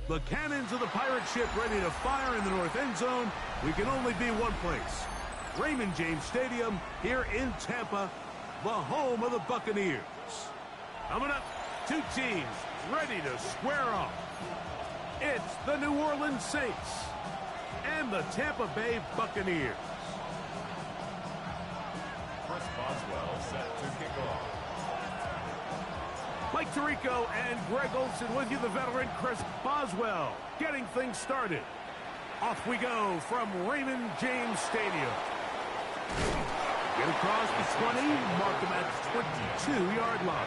The cannons of the pirate ship ready to fire in the north end zone. We can only be one place. Raymond James Stadium here in Tampa, the home of the Buccaneers. Coming up, two teams ready to square off. It's the New Orleans Saints and the Tampa Bay Buccaneers. Chris Boswell set to kick off. Mike Tirico and Greg Olsen with you, the veteran Chris Boswell, getting things started. Off we go from Raymond James Stadium. Get across the 20, mark them at 22-yard line.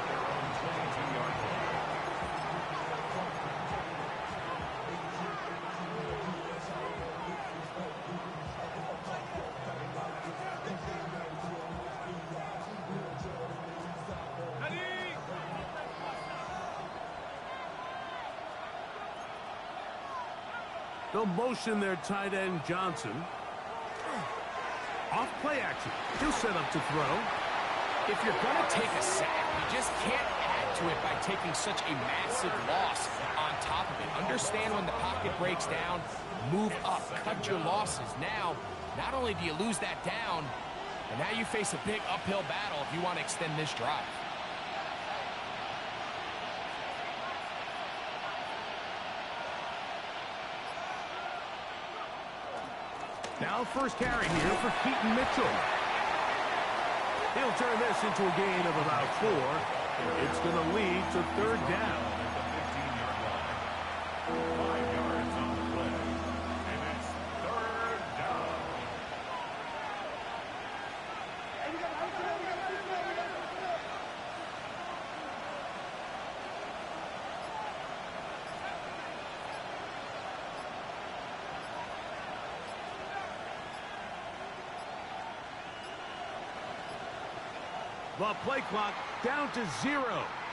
They'll motion their tight end Johnson. Off play action. He'll set up to throw. If you're going to take a sack, you just can't add to it by taking such a massive loss on top of it. Understand when the pocket breaks down, move up, cut your losses. Now, not only do you lose that down, but now you face a big uphill battle if you want to extend this drive. Now first carry here for Keaton Mitchell. He'll turn this into a gain of about 4. It's going to lead to third down. 5 yards on the play. And it's third down. The play clock down to 0.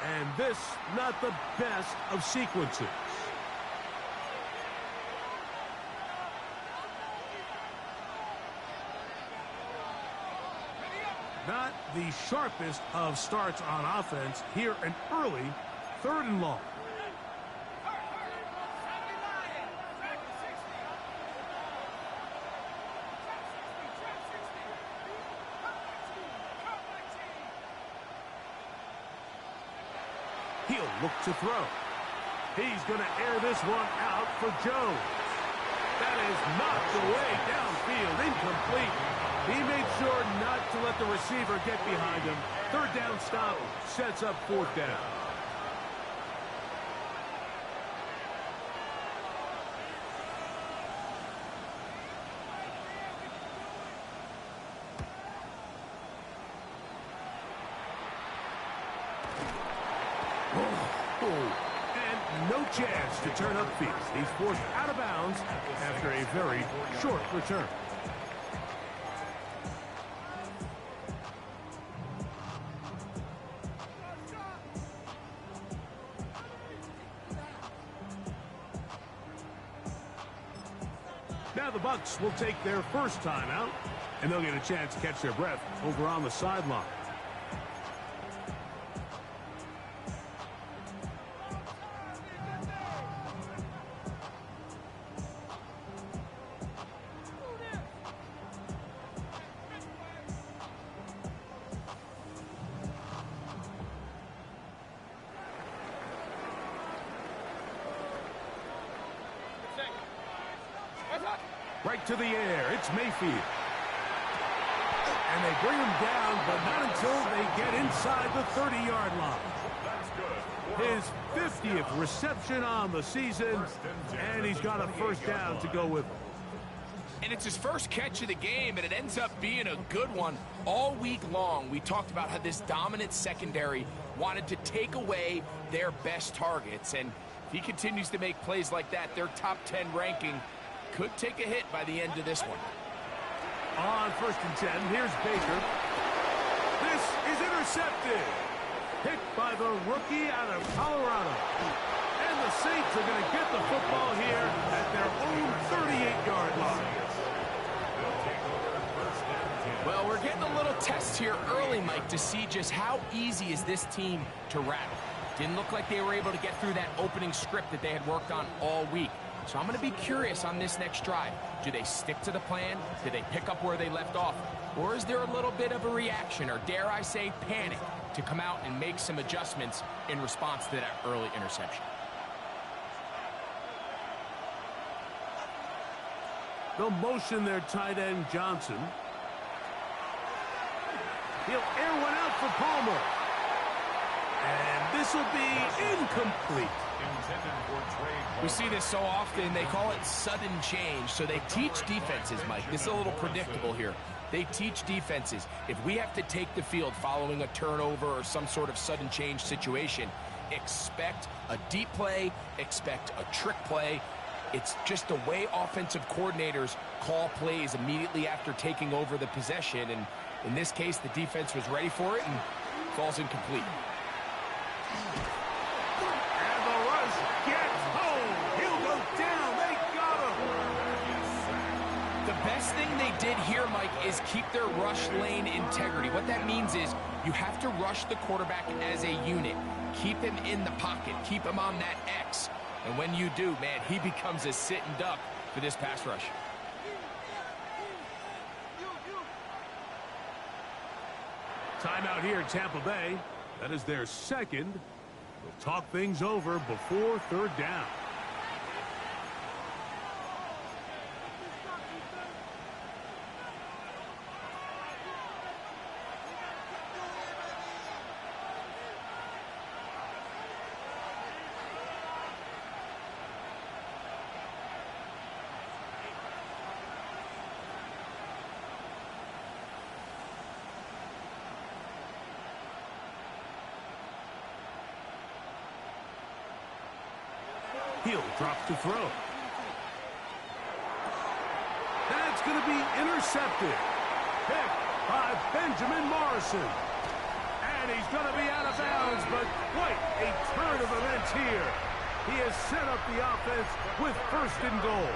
And this, not the best of sequences. Not the sharpest of starts on offense here, an early 3rd and long. He'll look to throw. He's going to air this one out for Jones. That is knocked away downfield, incomplete. He made sure not to let the receiver get behind him. Third down stop sets up 4th down. And no chance to turn upfield. He's forced out of bounds after a very short return. Now the Bucs will take their first timeout, and they'll get a chance to catch their breath over on the sideline. Right to the air, it's Mayfield. And they bring him down, but not until they get inside the 30-yard line. His 50th reception on the season, and he's got a first down to go with him. And it's his first catch of the game, and it ends up being a good one. All week long, we talked about how this dominant secondary wanted to take away their best targets. And if he continues to make plays like that, their top 10 ranking could take a hit by the end of this one. On 1st and 10, here's Baker. This is intercepted. Picked by the rookie out of Colorado. And the Saints are going to get the football here at their own 38-yard line. Well, we're getting a little test here early, Mike, to see just how easy is this team to rattle. Didn't look like they were able to get through that opening script that they had worked on all week. So I'm going to be curious on this next drive. Do they stick to the plan? Do they pick up where they left off? Or is there a little bit of a reaction, or dare I say panic, to come out and make some adjustments in response to that early interception? They'll motion their tight end, Johnson. He'll air one out for Palmer. And this will be incomplete. We see this so often. They call it sudden change. So they teach defenses, Mike. This is a little predictable here. They teach defenses, if we have to take the field following a turnover or some sort of sudden change situation, expect a deep play, expect a trick play. It's just the way offensive coordinators call plays immediately after taking over the possession. And in this case, the defense was ready for it and falls incomplete. And the rush gets home. He'll go down. They got him. The best thing they did here, Mike, is keep their rush lane integrity. What that means is you have to rush the quarterback as a unit. Keep him in the pocket. Keep him on that X. And when you do, man, he becomes a sitting duck for this pass rush. Timeout here at Tampa Bay. That is their second. They'll talk things over before third down. He'll drop to throw. That's going to be intercepted. Picked by Benjamin Morrison. And he's going to be out of bounds, but quite a turn of events here. He has set up the offense with first and goal.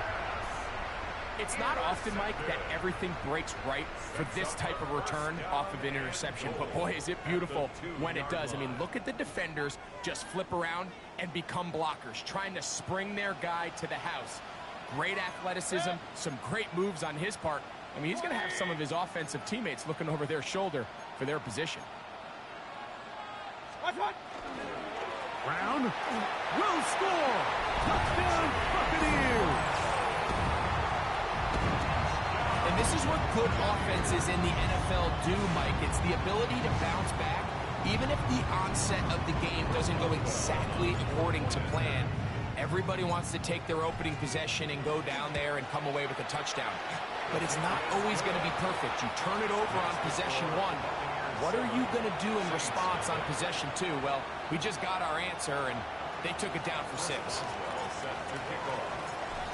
It's not often, Mike, that everything breaks right for this type of return off of an interception. But, boy, is it beautiful when it does. I mean, look at the defenders just flip around and become blockers, trying to spring their guy to the house. Great athleticism, some great moves on his part. I mean, he's going to have some of his offensive teammates looking over their shoulder for their position. Brown will score. Touchdown, Buccaneers. And this is what good offenses in the NFL do, Mike. It's the ability to bounce back, even if the onset of the game doesn't go exactly according to plan. Everybody wants to take their opening possession and go down there and come away with a touchdown. But it's not always going to be perfect. You turn it over on possession one. What are you going to do in response on possession two? Well, we just got our answer, and they took it down for 6.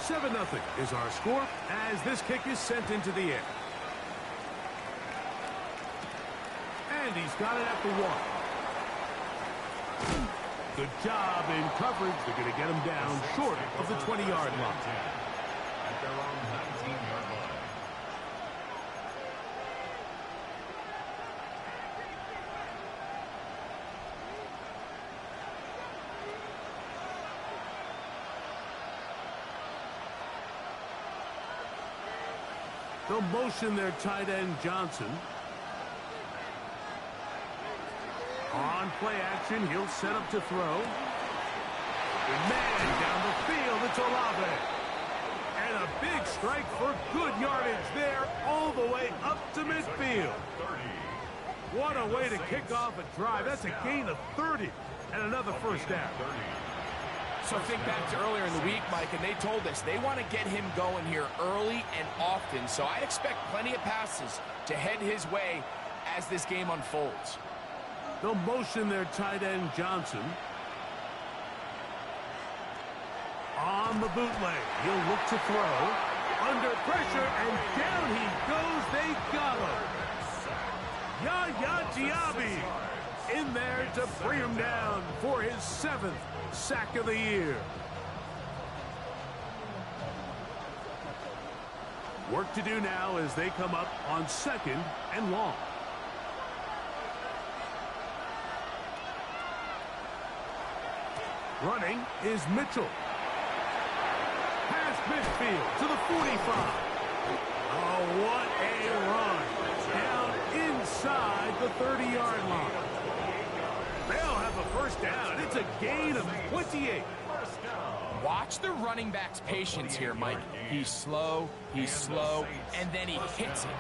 7-0 is our score as this kick is sent into the air. And he's got it at the 1. Good job in coverage. They're going to get him down short of the 20-yard line. At their own 19-yard line. They'll motion their tight end, Johnson. On play action, he'll set up to throw. And man, down the field, it's Olave. And a big strike for good yardage there, all the way up to midfield. What a way to kick off a drive. That's a gain of 30 and another first down. So think back to earlier in the week, Mike, and they told us they want to get him going here early and often. So I expect plenty of passes to head his way as this game unfolds. They'll motion their tight end, Johnson. On the bootleg, he'll look to throw. Under pressure, and down he goes. They got him. Yaya Diaby in there to bring him down for his 7th sack of the year. Work to do now as they come up on 2nd and long. Running is Mitchell. Past midfield to the 45. Oh, what a run. Down inside the 30-yard line. They'll have a first down. It's a gain of 28. Watch the running back's patience here, Mike. He's slow, and then he hits it.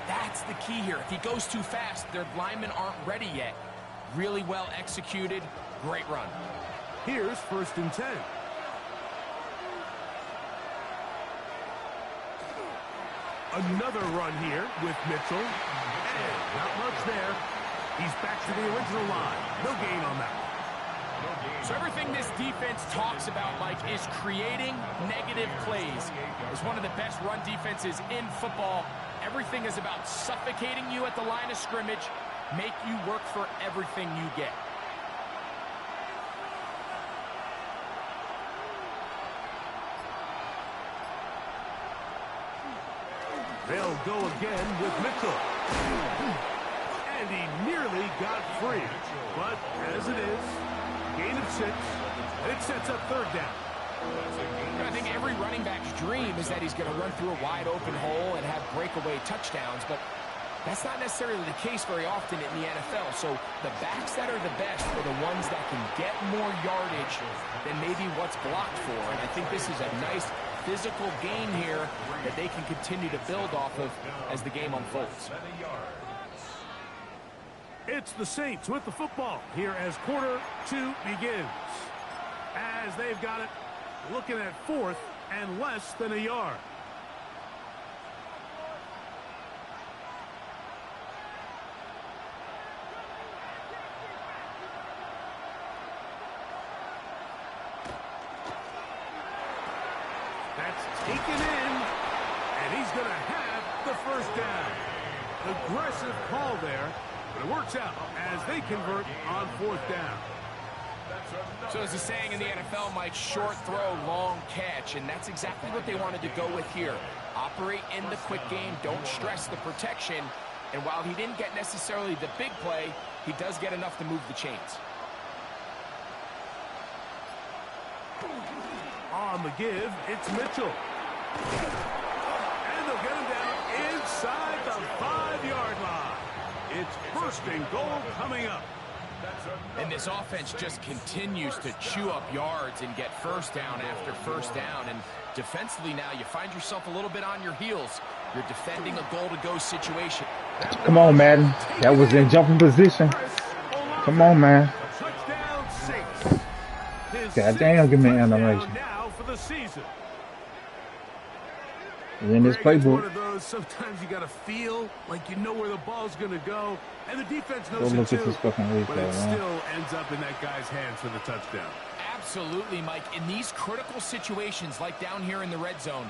That's the key here. If he goes too fast, their linemen aren't ready yet. Really well executed. Great run. Here's 1st and 10. Another run here with Mitchell. And not much there. He's back to the original line. No gain on that. So everything this defense talks about, Mike, is creating negative plays. It's one of the best run defenses in football. Everything is about suffocating you at the line of scrimmage, make you work for everything you get. They'll go again with Mitchell. And he nearly got free. But as it is, gain of 6, and it sets up 3rd down. I think every running back's dream is that he's going to run through a wide open hole and have breakaway touchdowns, but that's not necessarily the case very often in the NFL. So the backs that are the best are the ones that can get more yardage than maybe what's blocked for. And I think this is a nice physical game here that they can continue to build off of as the game unfolds. It's the Saints with the football here as quarter 2 begins. As they've got it, looking at 4th and less than a yard. That's taken in, and he's going to have the first down. Aggressive call there, but it works out as they convert on 4th down. So as a saying in the NFL, Mike, short throw, long catch, and that's exactly what they wanted to go with here. Operate in the quick game, don't stress the protection, and while he didn't get necessarily the big play, he does get enough to move the chains. On the give, it's Mitchell. And they'll get him down inside the 5-yard line. It's 1st and goal coming up. And this offense just continues to chew up yards and get first down after first down. And defensively now, you find yourself a little bit on your heels. You're defending a goal-to-go situation. Come on, Madden. That was in jumping position. Come on, man. God damn, give me an animation. Now for the season. In this playbook. One of those, sometimes you got to feel like you know where the ball's going to go, and the defense knows Go look it at too, this fucking replay, but it man. still ends up in that guy's hands for the touchdown. Absolutely, Mike. In these critical situations, like down here in the red zone,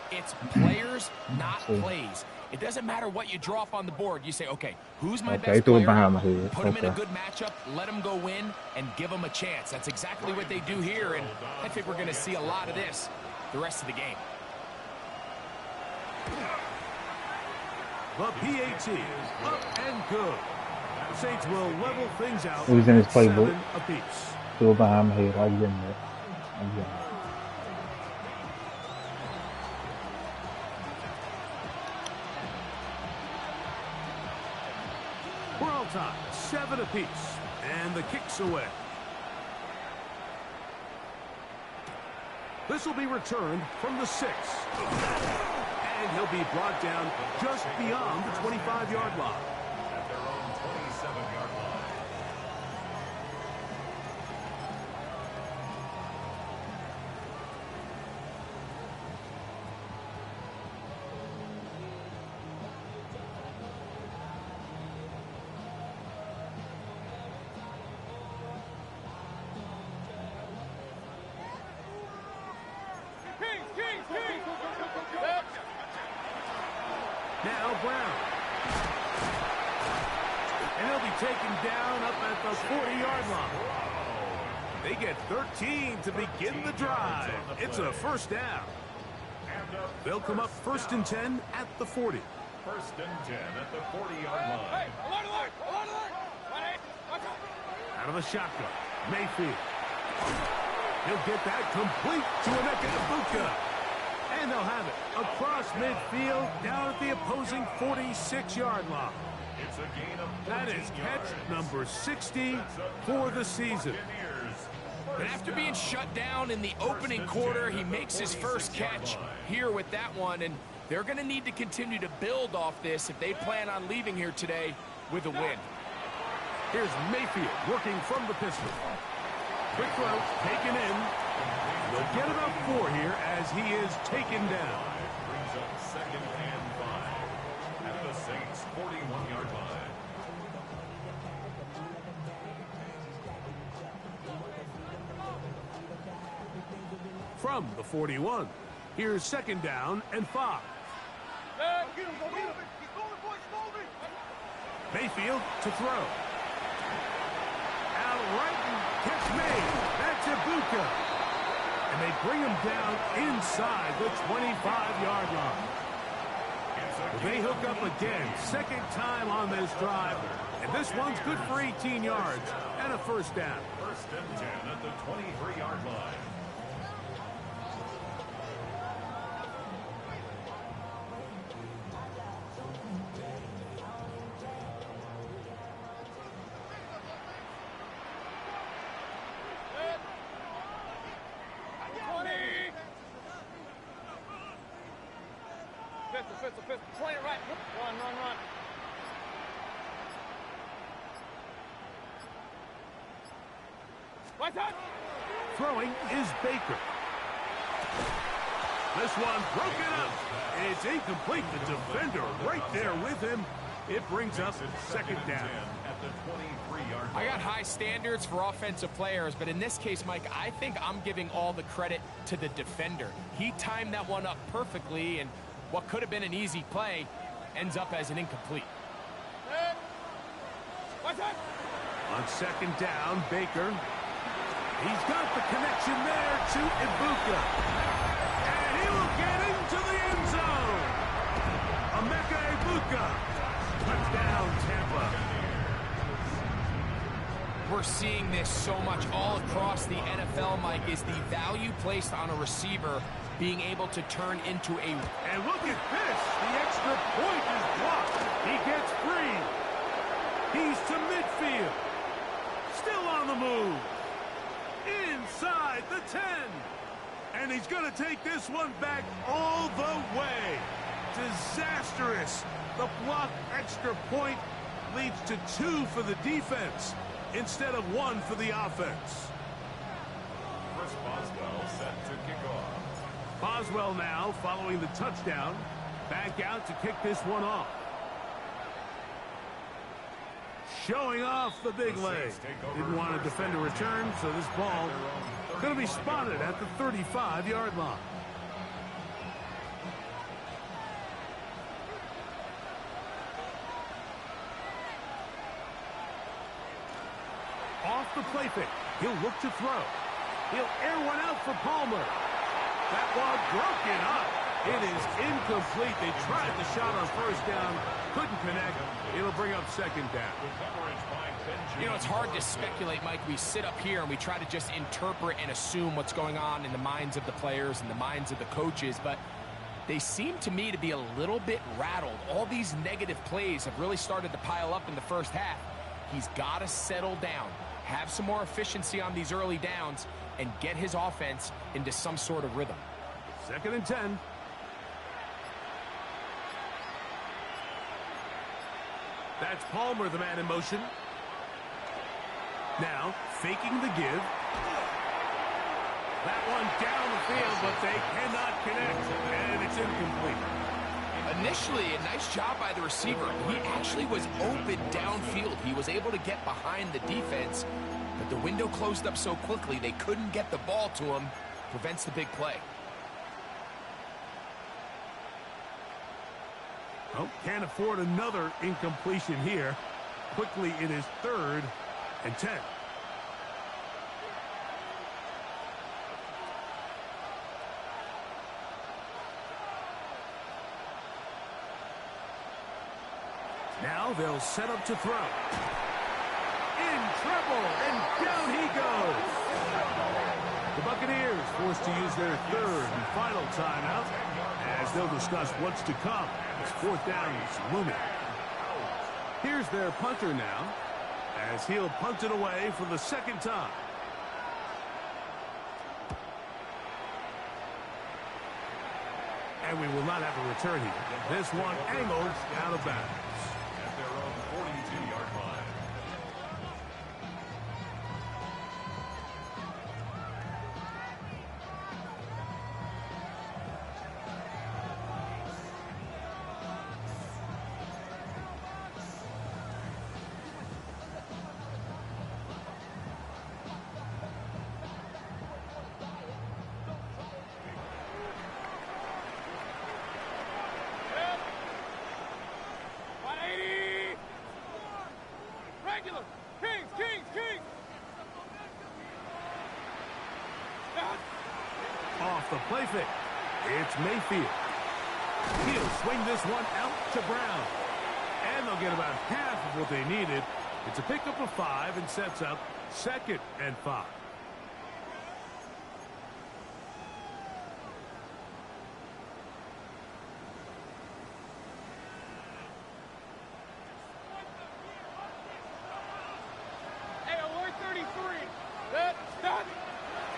it's players, not plays. It doesn't matter what you draw up on the board. You say, okay, who's my best threw it player? behind my head. Put him in a good matchup, let him go win, and give him a chance. That's exactly what they do here, and I think we're going to see a lot of this the rest of the game. The PAT up and good. The Saints will level things out. Who's in his at playbook? 7 apiece. Threw it behind my head. I get it. I get it. We're all tied, 7 apiece, and the kick's away. This will be returned from the 6. And he'll be brought down just beyond the 25-yard line. At their own 27-yard line. Now Brown. And he'll be taken down up at the 40-yard line. They get 13 to begin the drive. It's a first down. They'll come up 1st and 10 at the 40. 1st and 10 at the 40-yard line. Out of the shotgun, Mayfield. He'll get that complete to Emeka Egbuka. And they'll have it across midfield down at the opposing 46-yard line. It's a gain of That is catch number 60 for the season. And after being shut down in the opening quarter, he makes his first catch here with that one. And they're going to need to continue to build off this if they plan on leaving here today with a win. Here's Mayfield working from the pistol. Quick throw, taken in. They'll get about 4 here as he is taken down. Brings up 2nd and 5 at the Saints' 41-yard line. From the 41, here's 2nd down and 5. Mayfield to throw. Out right, catch made. That's Egbuka. And they bring him down inside the 25-yard line. They hook up again, 2nd time on this drive. And this one's good for 18 yards and a first down. 1st and 10 at the 23-yard line. Play it right. Run. Right side. Throwing is Baker. This one broken up. It's incomplete. The defender right there with him. It brings up 2nd down. At the 23-yard I got high standards for offensive players, but in this case, Mike, I think I'm giving all the credit to the defender. He timed that one up perfectly, and what could have been an easy play ends up as an incomplete. On 2nd down, Baker. He's got the connection there to Egbuka. And he will get into the end zone. Emeka Egbuka. Touchdown, Tampa. We're seeing this so much all across the NFL, Mike, is the value placed on a receiver being able to turn into a... And look at this. The extra point is blocked. He gets free. He's to midfield. Still on the move. Inside the 10. And he's going to take this one back all the way. Disastrous. The blocked extra point leads to 2 for the defense instead of 1 for the offense. Chris Boswell set to kick off. Boswell now, following the touchdown, back out to kick this one off. Showing off the big leg. Didn't want to defend a return, so this ball going to be spotted at the 35-yard line. Off the play fake. He'll look to throw. He'll air one out for Palmer. That one broken up. It is incomplete. They tried the shot on 1st down. Couldn't connect. It'll bring up 2nd down. You know, it's hard to speculate, Mike. We sit up here and we try to just interpret and assume what's going on in the minds of the players and the minds of the coaches, but they seem to me to be a little bit rattled. All these negative plays have really started to pile up in the first half. He's got to settle down, have some more efficiency on these early downs, and get his offense into some sort of rhythm. 2nd and 10. That's Palmer, the man in motion. Now, faking the give. That one down the field, but they cannot connect, and it's incomplete. Initially, a nice job by the receiver. He actually was open downfield. He was able to get behind the defense, but the window closed up so quickly they couldn't get the ball to him. Prevents the big play. Oh, can't afford another incompletion here. Quickly, it is 3rd and 10. Now they'll set up to throw. In trouble, and down he goes. The Buccaneers forced to use their third and final timeout as they'll discuss what's to come as fourth down is looming. Here's their punter now as he'll punt it away for the second time. And we will not have a return here. This one angled out of bounds. At their own 42-yard line. Off the play fake. It's Mayfield. He'll swing this one out to Brown. And they'll get about half of what they needed. It's a pickup of 5 and sets up 2nd and 5. Hey, alert 33. Stop.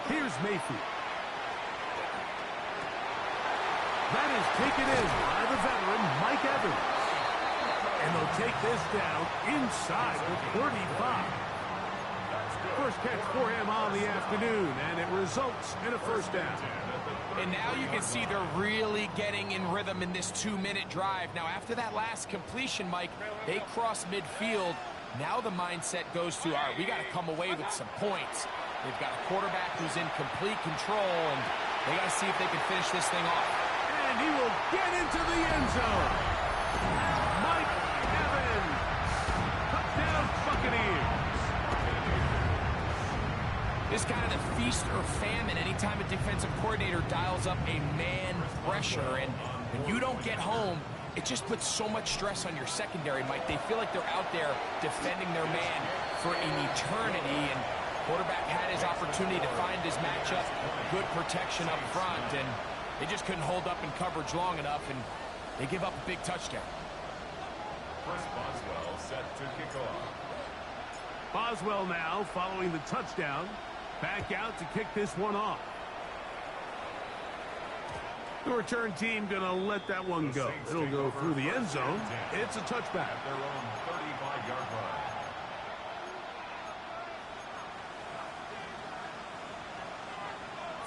Here's Mayfield. That is taken in by the veteran, Mike Evans. And they'll take this down inside the 35. First catch for him on the afternoon, and it results in a first down. And now you can see they're really getting in rhythm in this 2-minute drive. Now, after that last completion, Mike, they cross midfield. Now the mindset goes to, all right, we got to come away with some points. They've got a quarterback who's in complete control, and they got to see if they can finish this thing off. And he will get into the end zone. Mike Evans. Touchdown, Buccaneers. It's kind of the feast or famine anytime a defensive coordinator dials up a man pressure. And when you don't get home, it just puts so much stress on your secondary, Mike. They feel like they're out there defending their man for an eternity. And quarterback had his opportunity to find his matchup. Good protection up front. And they just couldn't hold up in coverage long enough, and they give up a big touchdown. Chris Boswell set to kick off. Boswell now following the touchdown. Back out to kick this one off. The return team going to let that one go. It'll go through the end zone. It's a touchback. At their own 35-yard line.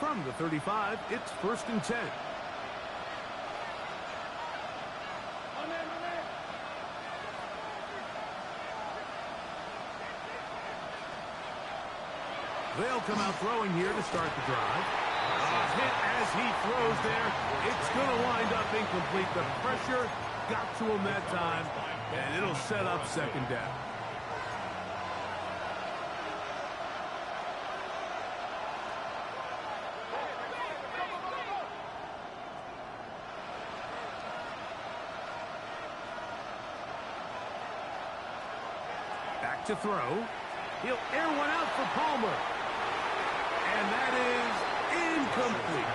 From the 35, it's 1st and 10. They'll come out throwing here to start the drive. A hit as he throws there. It's going to wind up incomplete. The pressure got to him that time, and it'll set up 2nd down. Back to throw. He'll air one out for Palmer. And that is incomplete.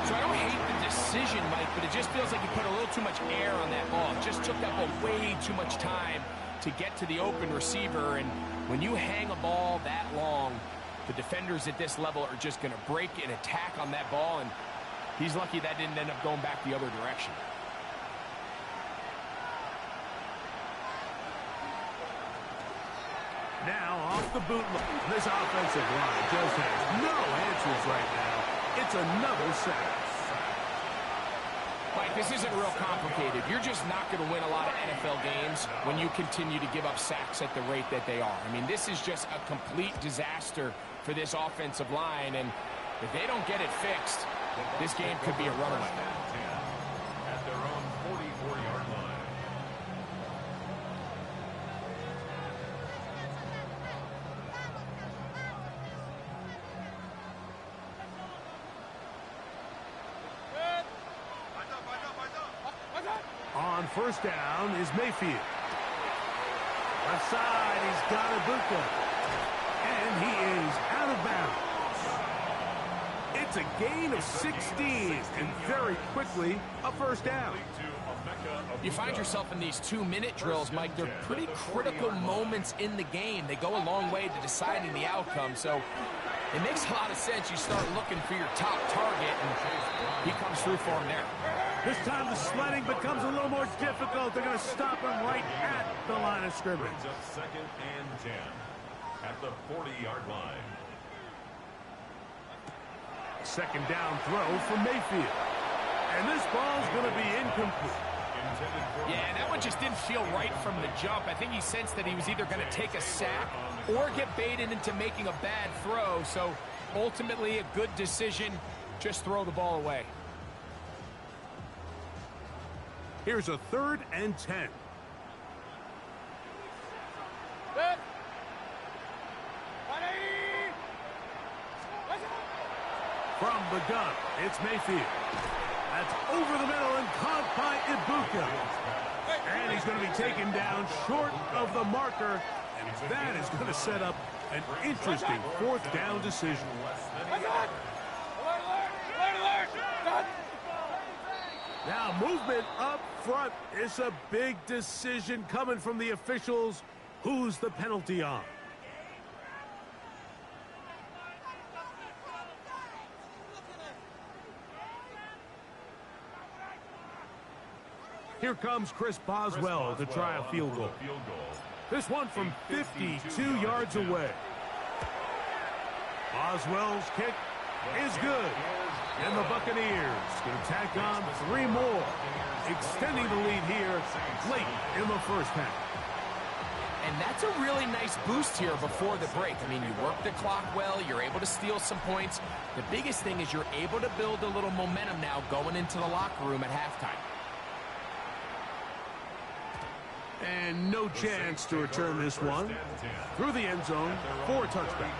So I don't hate the decision, Mike, but it just feels like you put a little too much air on that ball. It just took that ball way too much time to get to the open receiver. And when you hang a ball that long, the defenders at this level are just going to break and attack on that ball. And he's lucky that didn't end up going back the other direction. Now off the boot. This offensive line just has no answers right now. It's another sack. Mike, this isn't real complicated. You're just not going to win a lot of NFL games when you continue to give up sacks at the rate that they are. I mean, this is just a complete disaster for this offensive line, and if they don't get it fixed, this game could be a runaway. At their own 44-yard line. On 1st down is Mayfield. Left side, he's got Ibuka. And he is out of bounds. It's a gain of 16, and very quickly, a first down. You find yourself in these 2-minute drills, Mike. They're pretty critical moments in the game. They go a long way to deciding the outcome, so it makes a lot of sense. You start looking for your top target, and he comes through for him there. This time the sledding becomes a little more difficult. They're going to stop him right at the line of scrimmage. Brings up 2nd and 10 at the 40-yard line. Second down throw for Mayfield. And this ball's going to be incomplete. Yeah, and that one just didn't feel right from the jump. I think he sensed that he was either going to take a sack or get baited into making a bad throw. So ultimately a good decision. Just throw the ball away. Here's a 3rd and 10. Set. 180. From the gun, it's Mayfield. That's over the middle and caught by Ibuka. And he's going to be taken down short of the marker. And that is going to set up an interesting 4th down decision. Alert, alert. Set. Now movement up front. It's a big decision coming from the officials. Who's the penalty on? Here comes Chris Boswell to try a field goal. This one from 52 yards away. Boswell's kick is good. And the Buccaneers going to tack on 3 more, extending the lead here late in the first half. And that's a really nice boost here before the break. I mean, you work the clock well, you're able to steal some points. The biggest thing is you're able to build a little momentum now going into the locker room at halftime. And no chance to return this one through the end zone for a touchback.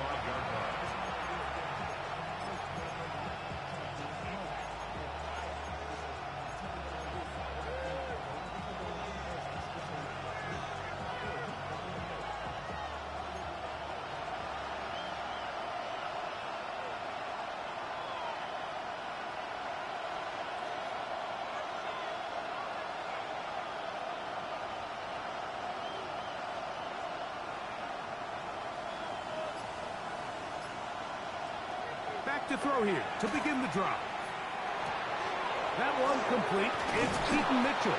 Back to throw here to begin the drive. That one complete. It's Keaton Mitchell.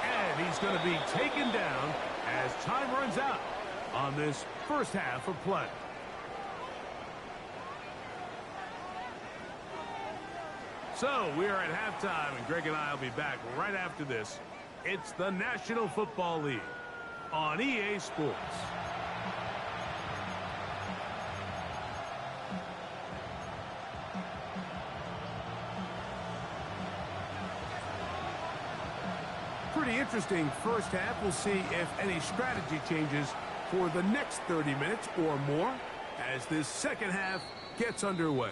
And he's going to be taken down as time runs out on this first half of play. So we are at halftime, and Greg and I will be back right after this. It's the National Football League on EA Sports. Pretty interesting first half. We'll see if any strategy changes for the next 30 minutes or more as this second half gets underway.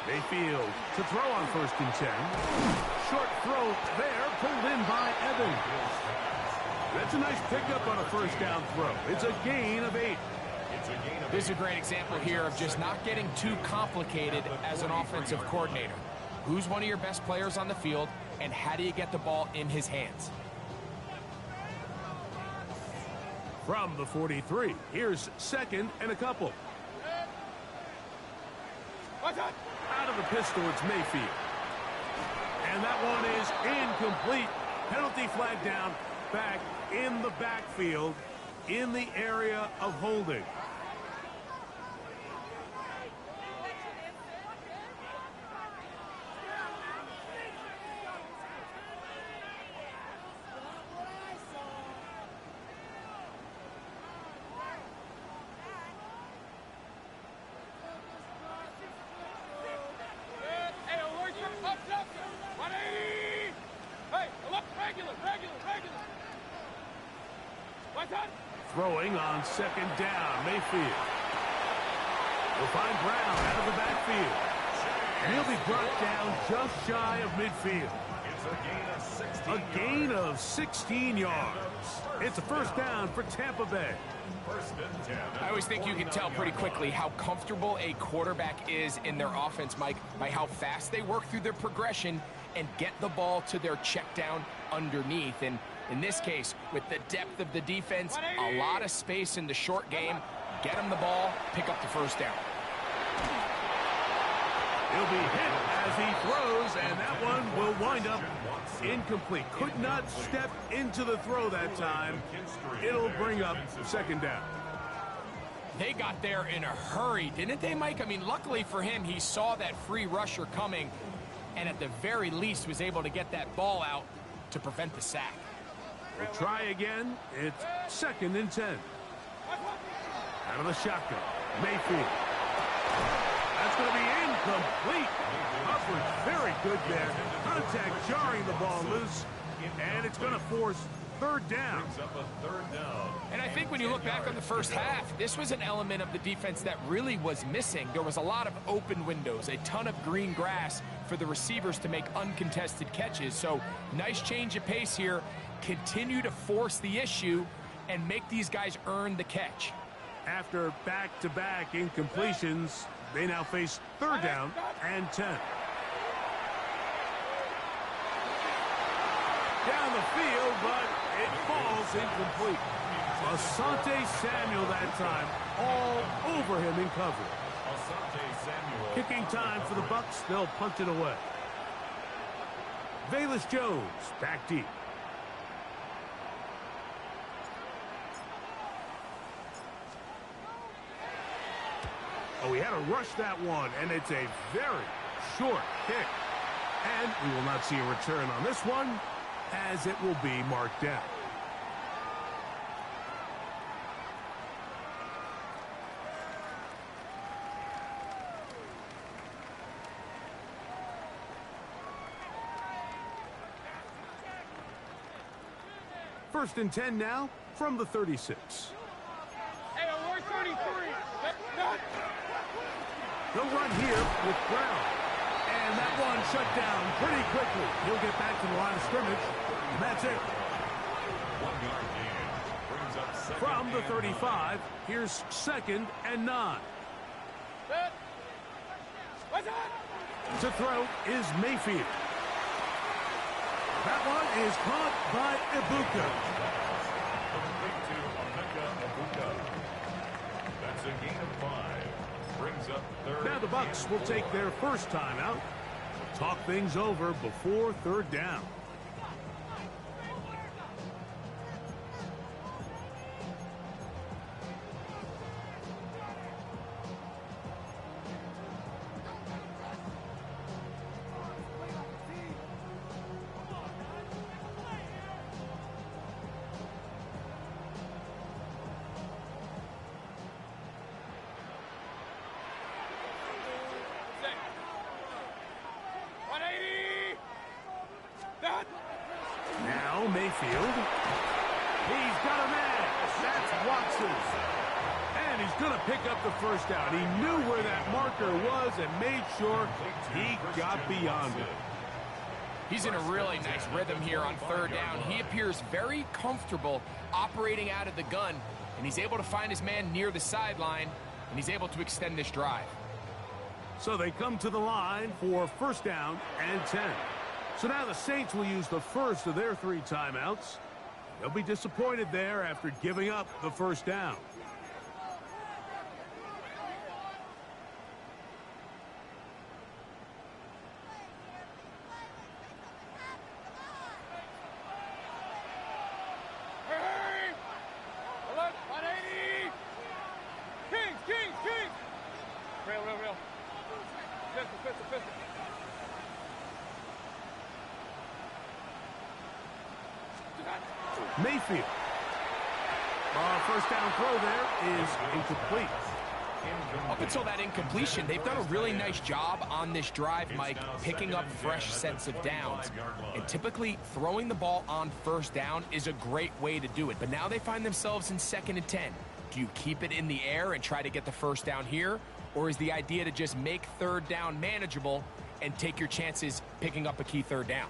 Mayfield to throw on 1st and 10. Short throw there, pulled in by Evans. That's a nice pickup on a first down throw. It's a gain of 8. This is a great example here of just not getting too complicated as an offensive coordinator. Who's one of your best players on the field, and how do you get the ball in his hands? From the 43, here's 2nd and a couple. Out of the pistol, it's Mayfield. And that one is incomplete. Penalty flag down, back in the backfield, in the area of holding. Throwing on second down, Mayfield. Will find Brown out of the backfield. And he'll be brought down just shy of midfield. A gain of 16 yards. It's a first down for Tampa Bay. I always think you can tell pretty quickly how comfortable a quarterback is in their offense, Mike, by how fast they work through their progression and get the ball to their check down underneath. And in this case, with the depth of the defense, a lot of space in the short game, get him the ball, pick up the first down. He'll be hit as he throws, and that one will wind up incomplete. Could not step into the throw that time. It'll bring up second down. They got there in a hurry, didn't they, Mike? I mean, luckily for him, he saw that free rusher coming, and at the very least was able to get that ball out to prevent the sack. We'll try again. It's 2nd and 10. Out of the shotgun, Mayfield. That's going to be incomplete. Coverage very good there. Contact jarring the ball loose, and it's going to force third down. And I think when you look back on the first half, this was an element of the defense that really was missing. There was a lot of open windows, a ton of green grass for the receivers to make uncontested catches. So nice change of pace here. Continue to force the issue and make these guys earn the catch. After back-to-back incompletions, they now face third down and 10. Down the field, but it falls incomplete. Asante Samuel that time, all over him in coverage. Kicking time for the Bucks. They'll punt it away. Velus Jones back deep. Oh, he had to rush that one, and it's a very short kick. And we will not see a return on this one, as it will be marked down. First and 10 now from the 36. Hey, we're 33. They'll run here with Brown. And that one shut down pretty quickly. He'll get back to the line of scrimmage. And that's it. 1 yard gain. Brings up second From the and 35, here's 2nd and 9. To throw is Mayfield. That one is caught by Ibuka. That's a gain of 5. Brings up third. Now the Bucks will take their first timeout. Talk things over before third down. Now Mayfield. He's got a man. That's Watson. And he's going to pick up the first down. He knew where that marker was and made sure he got beyond it. He's in a really nice rhythm here on third down. He appears very comfortable operating out of the gun, and he's able to find his man near the sideline, and he's able to extend this drive. So they come to the line for first down and 10. So now the Saints will use the first of their 3 timeouts. They'll be disappointed there after giving up the first down. Hey! 180! Kings! Real. Pistol. Mayfield. First down throw there is incomplete. Up until that incompletion, they've done a really nice job on this drive, Mike, picking up fresh sets of downs. And typically, throwing the ball on first down is a great way to do it. But now they find themselves in 2nd and 10. Do you keep it in the air and try to get the first down here? Or is the idea to just make 3rd down manageable and take your chances picking up a key 3rd down?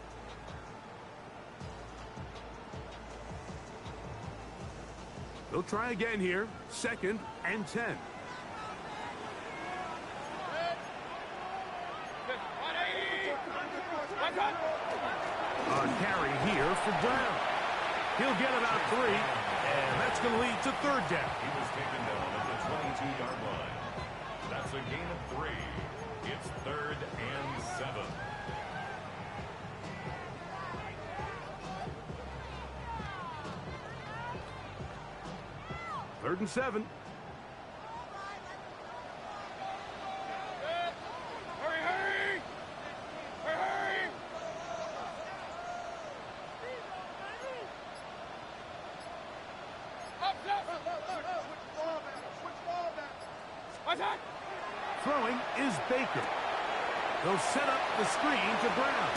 They'll try again here. 2nd and 10. A carry here for Brown. He'll get about 3, and that's going to lead to 3rd down. He was taken down at the 22-yard line. That's a gain of 3. It's 3rd and 7. Third and 7. Hurry, hurry! Hurry, hurry! Up, What's that? Throwing is Baker. They'll set up the screen to Brown.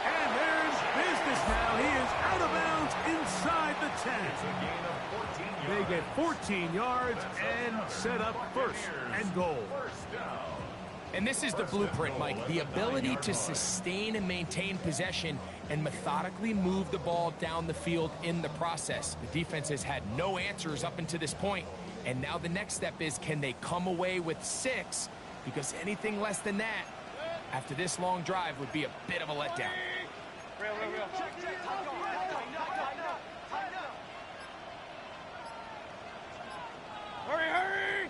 And there's business now. He is out of bounds inside the 10. It's a gain of 14 yards. They get 14 yards and set up 1st and goal. First down. And this is the blueprint, Mike. The ability to sustain and maintain possession and methodically move the ball down the field in the process. The defense has had no answers up until this point. And now the next step is, can they come away with 6? Because anything less than that, after this long drive, would be a bit of a letdown. Real. Hurry, hurry!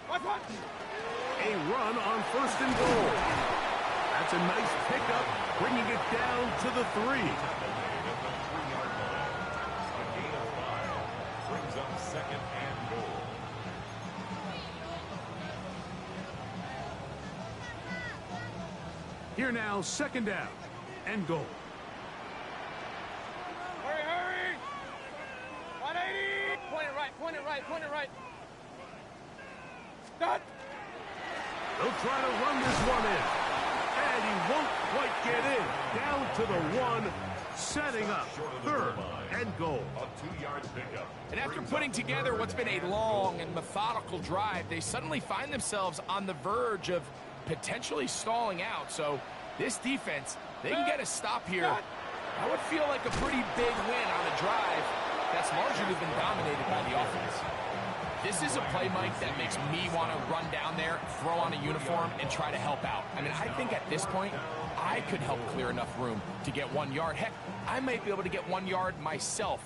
What's that? A run on 1st and goal. That's a nice pickup, bringing it down to the 3. A gain of 5 brings up 2nd and goal. Here now, 2nd down and goal. Hurry, hurry! 180! Point it right. Stop! They'll try to run this one in. And he won't quite get in. Down to the 1, setting up 3rd and goal. A 2-yard pickup. And after putting together what's been a long and methodical drive, they suddenly find themselves on the verge of potentially stalling out. So this defense, they can get a stop here. That would feel like a pretty big win on a drive that's largely been dominated by the offense. This is a play, Mike, that makes me want to run down there, throw on a uniform, and try to help out. I mean, I think at this point, I could help clear enough room to get 1 yard. Heck, I might be able to get 1 yard myself.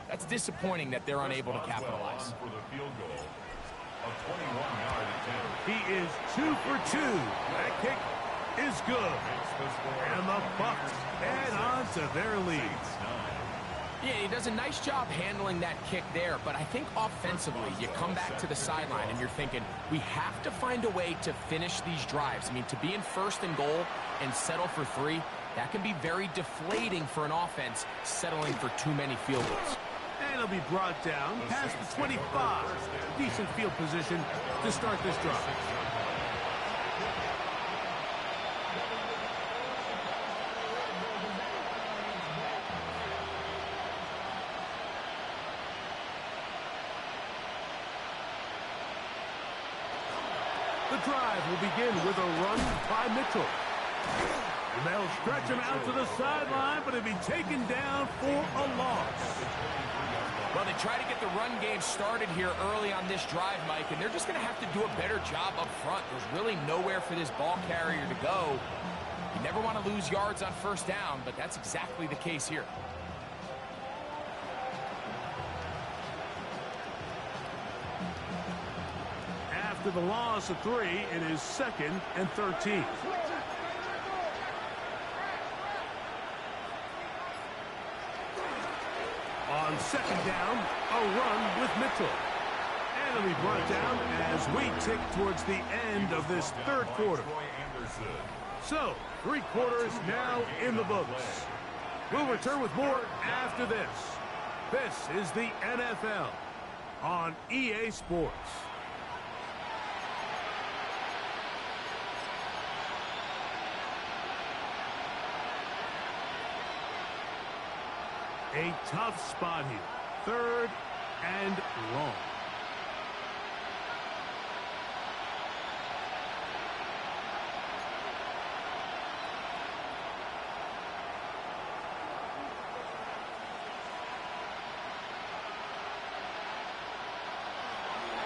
That's disappointing that they're unable to capitalize. For the field goal. A 21-yard attempt. He is 2 for 2. That kick is good. And the Bucs add on to their lead. Yeah, he does a nice job handling that kick there, but I think offensively, you come back to the sideline and you're thinking, we have to find a way to finish these drives. I mean, to be in 1st and goal and settle for 3, that can be very deflating for an offense settling for too many field goals. And he'll be brought down past the 25. Decent field position to start this drive. The drive will begin with a run by Mitchell. And they'll stretch him out to the sideline, but he'll be taken down for a loss. Well, they try to get the run game started here early on this drive, Mike, and they're just going to have to do a better job up front. There's really nowhere for this ball carrier to go. You never want to lose yards on 1st down, but that's exactly the case here. After the loss of 3, it is 2nd and 13. On 2nd down, a run with Mitchell. And it'll be brought down as we tick towards the end of this 3rd quarter. So, 3 quarters now in the books. We'll return with more after this. This is the NFL. on EA Sports. A tough spot here. 3rd and long.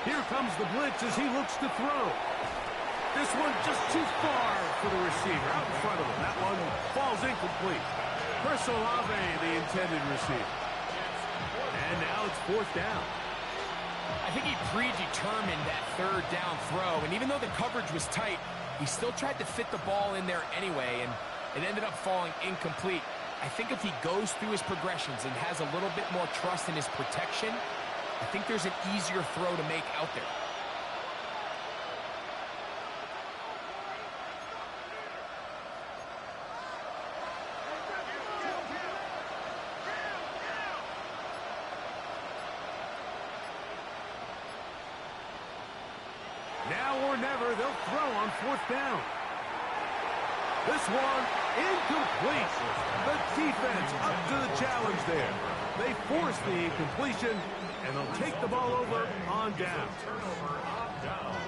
Here comes the blitz as he looks to throw. This one just too far for the receiver. Out in front of him. That one falls incomplete. Chris Olave, the intended receiver. And now it's 4th down. I think he predetermined that 3rd down throw, and even though the coverage was tight, he still tried to fit the ball in there anyway, and it ended up falling incomplete. I think if he goes through his progressions and has a little bit more trust in his protection, I think there's an easier throw to make out there. Now or never, they'll throw on 4th down. This one incomplete. The defense up to the challenge there. They force the incompletion, and they'll take the ball over on down.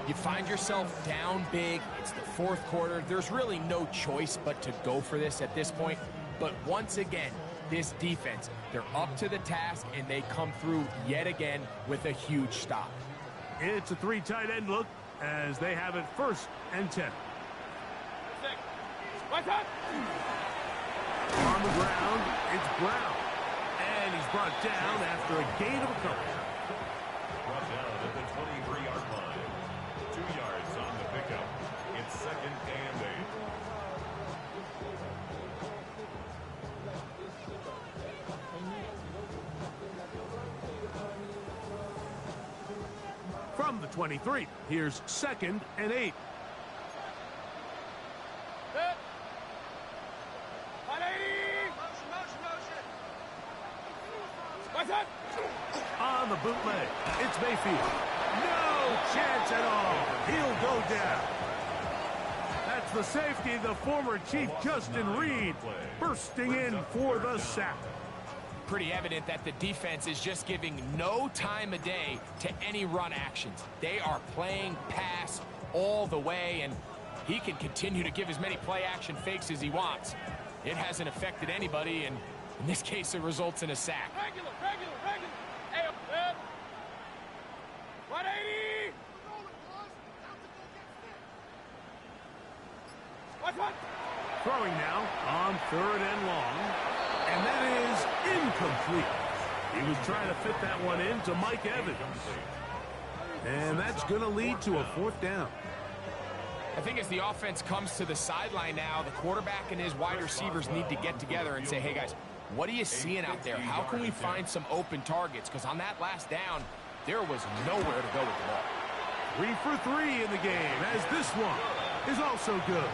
You find yourself down big. It's the 4th quarter. There's really no choice but to go for this at this point. But once again, this defense, they're up to the task, and they come through yet again with a huge stop. It's a 3 tight end look as they have it 1st and 10. On the ground, it's Brown. And he's brought down after a gain of a couple. Brought down at the 23-yard line. 2 yards on the pickup. It's 2nd and 8. From the 23, here's 2nd and 8. On the bootleg, it's Mayfield. No chance at all. He'll go down. That's the safety, the former Chief Justin Reed, bursting in for the sack. Pretty evident that the defense is just giving no time of day to any run actions. They are playing pass all the way, and he can continue to give as many play-action fakes as he wants. It hasn't affected anybody, and in this case, it results in a sack. Regular. Hey, up. 180. Watch. Throwing now on 3rd and long. And that is incomplete. He was trying to fit that one into Mike Evans. And that's going to lead to a 4th down. I think as the offense comes to the sideline now, the quarterback and his wide receivers need to get together and say, hey, guys, what are you seeing out there? How can we find some open targets? Because on that last down, there was nowhere to go with the ball. 3 for 3 in the game, as this one is also good.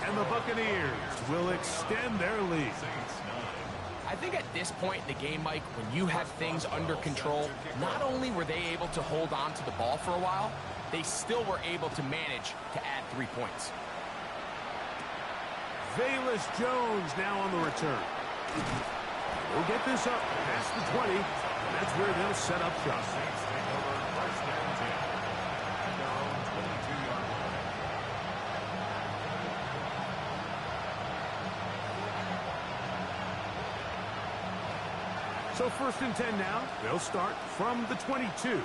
And the Buccaneers will extend their lead. I think at this point in the game, Mike, when you have things under control, not only were they able to hold on to the ball for a while, they still were able to manage to add 3 points. Velus Jones now on the return. We'll get this up past the 20, and that's where they'll set up shop. So 1st and 10 now. They'll start from the 22.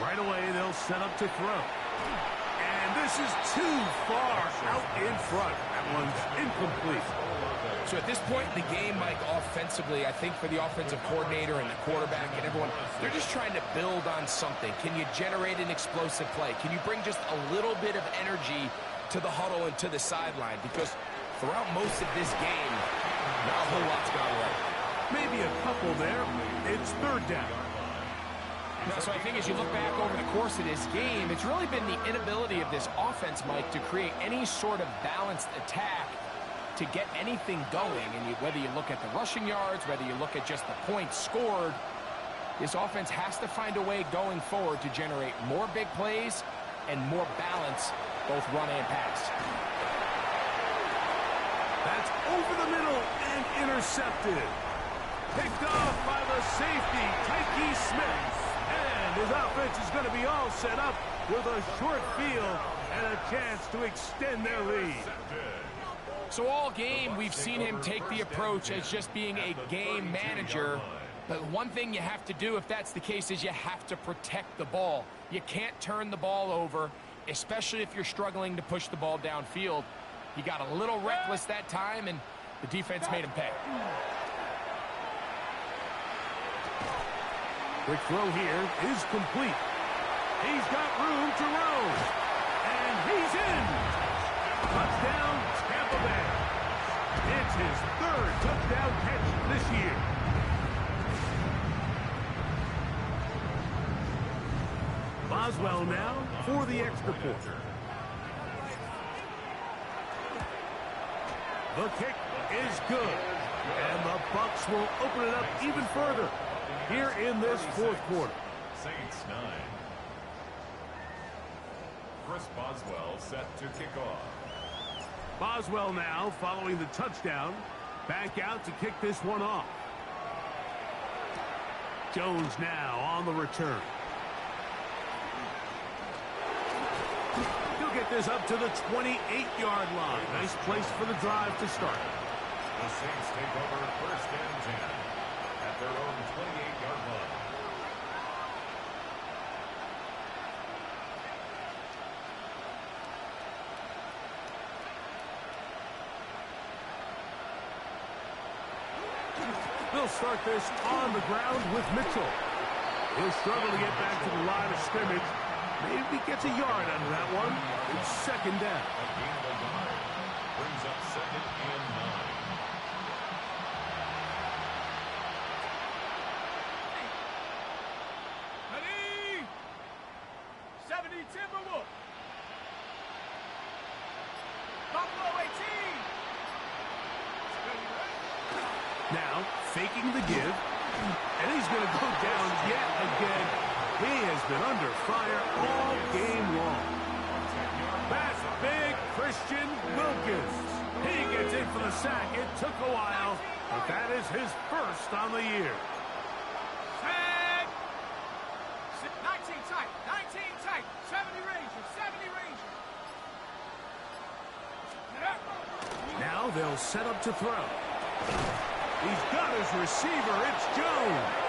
Right away, they'll set up to throw. And this is too far out in front. That one's incomplete. So at this point in the game, Mike, offensively, I think for the offensive coordinator and the quarterback and everyone, they're just trying to build on something. Can you generate an explosive play? Can you bring just a little bit of energy to the huddle and to the sideline? Because throughout most of this game, not a whole lot's gone right. Maybe a couple there. It's third down. So I think as you look back over the course of this game, it's really been the inability of this offense, Mike, to create any sort of balanced attack to get anything going. And whether you look at the rushing yards, whether you look at just the points scored, this offense has to find a way going forward to generate more big plays and more balance, both run and pass. That's over the middle and intercepted. Picked off by the safety, Tyke Smith. And his offense is going to be all set up with a short field and a chance to extend their lead. So all game, we've seen him take the approach as just being a game manager. But one thing you have to do if that's the case is you have to protect the ball. You can't turn the ball over, especially if you're struggling to push the ball downfield. He got a little reckless that time, and the defense made him pay. Quick throw here is complete. He's got room to roam. And he's in. Touchdown, Tampa Bay. It's his third touchdown catch this year. Boswell now for the extra point. The kick is good. And the Bucs will open it up even further here in this fourth quarter. Saints 9. Chris Boswell set to kick off. Boswell now following the touchdown. Back out to kick this one off. Jones now on the return. He'll get this up to the 28-yard line. Nice place for the drive to start. The Saints take over first and 10 at their own 28-yard line. They'll start this on the ground with Mitchell. He'll struggle to get back to the line of scrimmage. Maybe gets a yard out of that one. It's second down. A gain of a yard brings up second and 9. Ready? 70 Timberwolves. Buffalo 18. Now, faking the give. And he's going to go down yet again. He has been under fire all game long. That's big Christian Wilkins. He gets in for the sack. It took a while, but that is his first on the year. Tag. 19 tight. 19 tight. 70 Rangers. 70 Rangers. Now they'll set up to throw. He's got his receiver. It's Jones.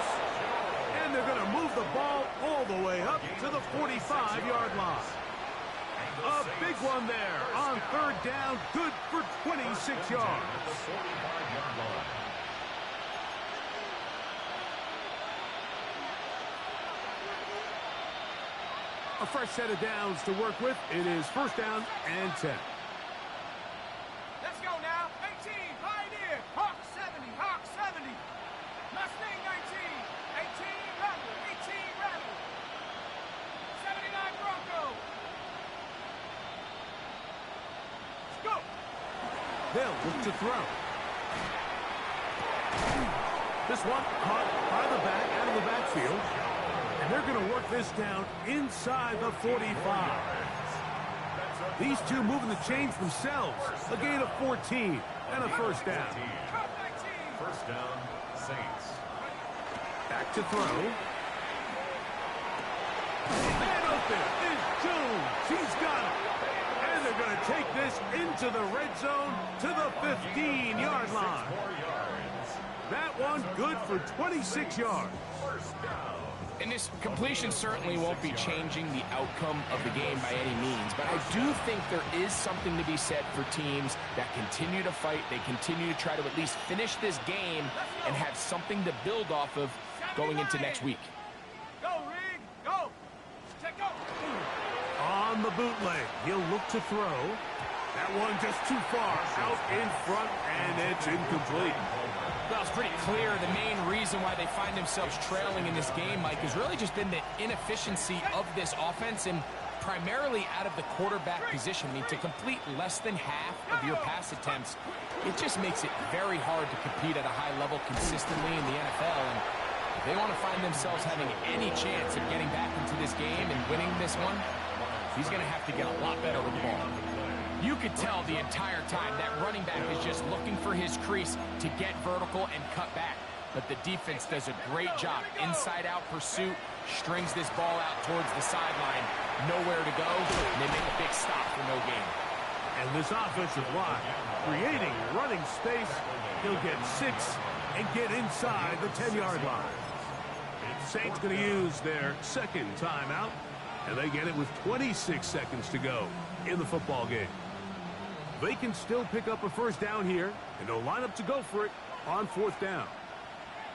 And they're going to move the ball all the way up to the 45-yard line. A big one there on third down. Good for 26 yards. At the 45-yard line. A fresh set of downs to work with. It is first down and 10. Let's go now. 18. Pioneer. Hawk 70. Hawk 70. Mustang 19. 18 Rebel. 18 Rebel. 79 Bronco. Let's go. They'll look to throw. This one caught by the back out of the backfield. And they're going to work this down inside the 45. These two moving the chains themselves. A gain of 14 and a first down. First down, Saints. Back to throw. And open is Jones. He's got it. And they're going to take this into the red zone to the 15-yard line. 4 yards. That one good for 26 yards. First down. And this completion certainly won't be changing the outcome of the game by any means, but I do think there is something to be said for teams that continue to fight, they continue to try to at least finish this game and have something to build off of going into next week. Go, Rig. Go. Check go. On the bootleg, he'll look to throw. That one just too far out in front, and it's incomplete. Well, it's pretty clear the main reason why they find themselves trailing in this game, Mike, has really just been the inefficiency of this offense and primarily out of the quarterback position. I mean, to complete less than half of your pass attempts, it just makes it very hard to compete at a high level consistently in the NFL. And if they want to find themselves having any chance of getting back into this game and winning this one, he's going to have to get a lot better with the ball. You could tell the entire time that running back is just looking for his crease to get vertical and cut back. But the defense does a great job. Inside-out pursuit, strings this ball out towards the sideline. Nowhere to go, and they make a big stop for no gain. And this offensive line, creating running space, he'll get 6 and get inside the 10-yard line. Saints going to use their second timeout, and they get it with 26 seconds to go in the football game. They can still pick up a first down here, and they'll line up to go for it on 4th down.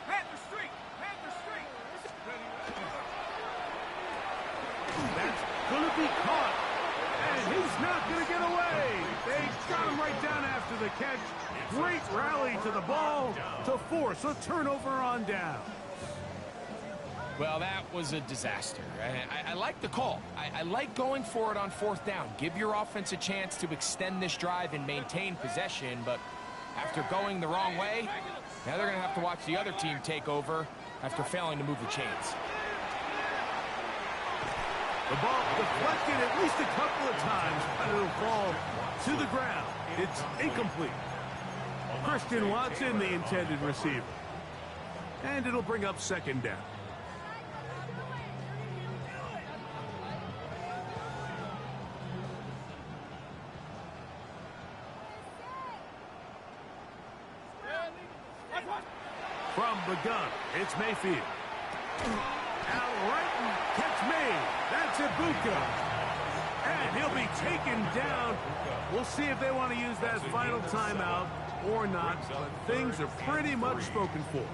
Panther Street! Panther Street! That's going to be caught, and he's not going to get away. They got him right down after the catch. Great rally to the ball to force a turnover on down. Well, that was a disaster. I like the call. I like going for it on 4th down. Give your offense a chance to extend this drive and maintain possession, but after going the wrong way, now they're going to have to watch the other team take over after failing to move the chains. The ball deflected at least a couple of times, and it'll fall to the ground. It's incomplete. Christian Watson, the intended receiver. And it'll bring up 2nd down. From the gun, it's Mayfield. Out right and catch made. That's Ibuka. And he'll be taken down. We'll see if they want to use that final timeout or not, but things are pretty much spoken for.